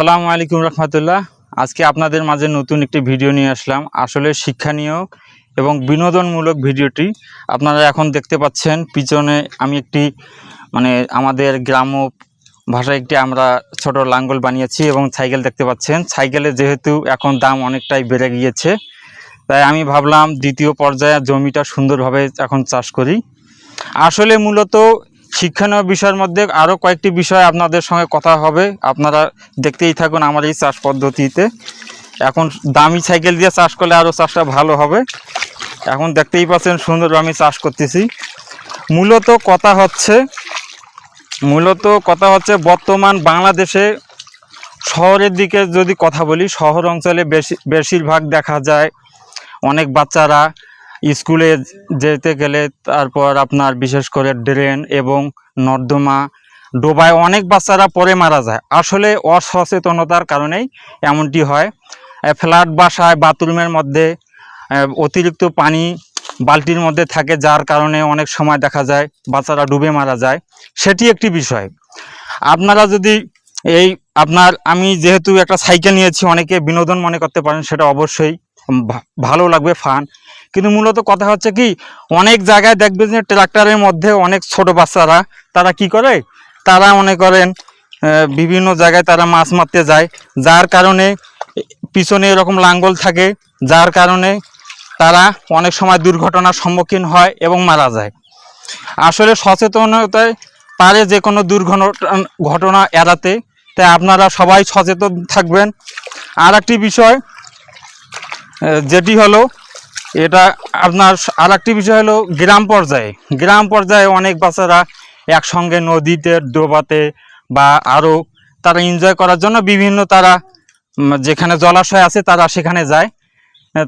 আসসালামু আলাইকুম রহমতুল্লাহ। আজকে আপনাদের মাঝে নতুন একটি ভিডিও নিয়ে আসলাম। আসলে শিক্ষণীয় এবং বিনোদনমূলক ভিডিওটি আপনারা এখন দেখতে পাচ্ছেন। পিছনে আমি একটি আমাদের গ্রাম্য ভাষায় একটি আমরা ছোট লাঙ্গল বানিয়েছি এবং সাইকেল দেখতে পাচ্ছেন। সাইকেলের যেহেতু এখন দাম অনেকটাই বেড়ে গিয়েছে, তাই আমি ভাবলাম দ্বিতীয় পর্যায়ে জমিটা সুন্দরভাবে এখন চাষ করি। আসলে মূলত শিক্ষণীয় বিষয়ের মধ্যে আরও কয়েকটি বিষয় আপনাদের সঙ্গে কথা হবে। আপনারা দেখতেই থাকুন আমার এই চাষ পদ্ধতিতে। এখন দামি সাইকেল দিয়ে চাষ করলে আরও চাষটা ভালো হবে। এখন দেখতেই পাচ্ছেন সুন্দরভাবে আমি চাষ করতেছি। মূলত কথা হচ্ছে বর্তমান বাংলাদেশে শহরের দিকে যদি কথা বলি, শহর অঞ্চলে বেশিরভাগ দেখা যায় অনেক বাচ্চারা স্কুলে যেতে গেলে তারপর আপনার বিশেষ করে ড্রেন এবং নর্দমা ডোবায় অনেক বাচ্চারা পড়ে মারা যায়। আসলে অসচেতনতার কারণেই এমনটি হয়। ফ্ল্যাট বাসায় বাথরুমের মধ্যে অতিরিক্ত পানি বালতির মধ্যে থাকে, যার কারণে অনেক সময় দেখা যায় বাচ্চারা ডুবে মারা যায়। সেটি একটি বিষয়। আপনারা যদি আমি যেহেতু একটা সাইকেল নিয়েছি, অনেকে বিনোদন মনে করতে পারেন, সেটা অবশ্যই ভালো লাগবে, ফান। কিন্তু মূলত কথা হচ্ছে কি, অনেক জায়গায় দেখবেন যে ট্রাক্টরের মধ্যে অনেক ছোট বাচ্চারা তারা কি করে, তারা মনে করেন বিভিন্ন জায়গায় তারা মাছ মারতে যায়, যার কারণে পিছনে এরকম লাঙ্গল থাকে, যার কারণে তারা অনেক সময় দুর্ঘটনার সম্মুখীন হয় এবং মারা যায়। আসলে সচেতনতায় পারে যে কোনো দুর্ঘটনা এড়াতে, তাই আপনারা সবাই সচেতন থাকবেন। আর একটি বিষয় যেটি হলো গ্রাম পর্যায়ে অনেক বাচ্চারা একসঙ্গে নদীতে ডোবাতে বা আরও তারা এনজয় করার জন্য বিভিন্ন তারা যেখানে জলাশয় আছে তারা সেখানে যায়।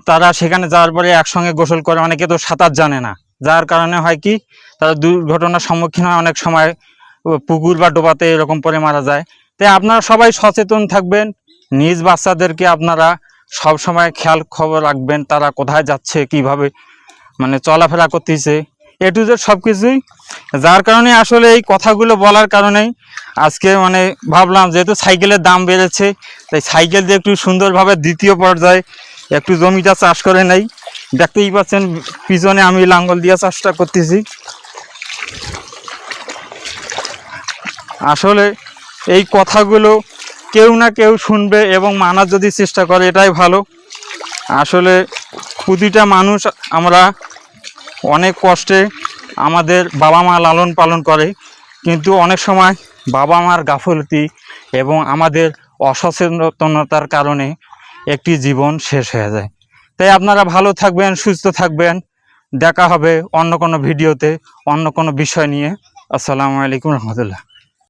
তারা সেখানে যাওয়ার পরে একসঙ্গে গোসল করে। অনেকে তো সাঁতার জানে না, যার কারণে হয় কি তারা দুর্ঘটনার সম্মুখীন হয়, অনেক সময় পুকুর বা ডোবাতে এরকম পরে মারা যায়। তাই আপনারা সবাই সচেতন থাকবেন। নিজ বাচ্চাদেরকে আপনারা সব সময় খেয়াল খবর রাখবেন, তারা কোথায় যাচ্ছে, কিভাবে চলাফেরা করতেছে, এ টু জেড সব কিছুই। যার কারণে আসলে এই কথাগুলো বলার কারণেই আজকে ভাবলাম, যেহেতু সাইকেলের দাম বেড়েছে, তাই সাইকেল দিয়ে একটু সুন্দরভাবে দ্বিতীয় পর্যায়ে একটু জমিটা চাষ করে নেই। দেখতেই পাচ্ছেন পিছনে আমি লাঙ্গল দিয়ে চাষটা করতেছি। আসলে এই কথাগুলো কেউ না কেউ শুনবে এবং মানার যদি চেষ্টা করে, এটাই ভালো। আসলে প্রতিটা মানুষ আমরা অনেক কষ্টে আমাদের বাবা মা লালন পালন করে, কিন্তু অনেক সময় বাবা মার গাফলতি এবং আমাদের অসচেতনতার কারণে একটি জীবন শেষ হয়ে যায়। তাই আপনারা ভালো থাকবেন, সুস্থ থাকবেন। দেখা হবে অন্য কোনো ভিডিওতে, অন্য কোনো বিষয় নিয়ে। আসসালামু আলাইকুম রহমতুল্লাহ।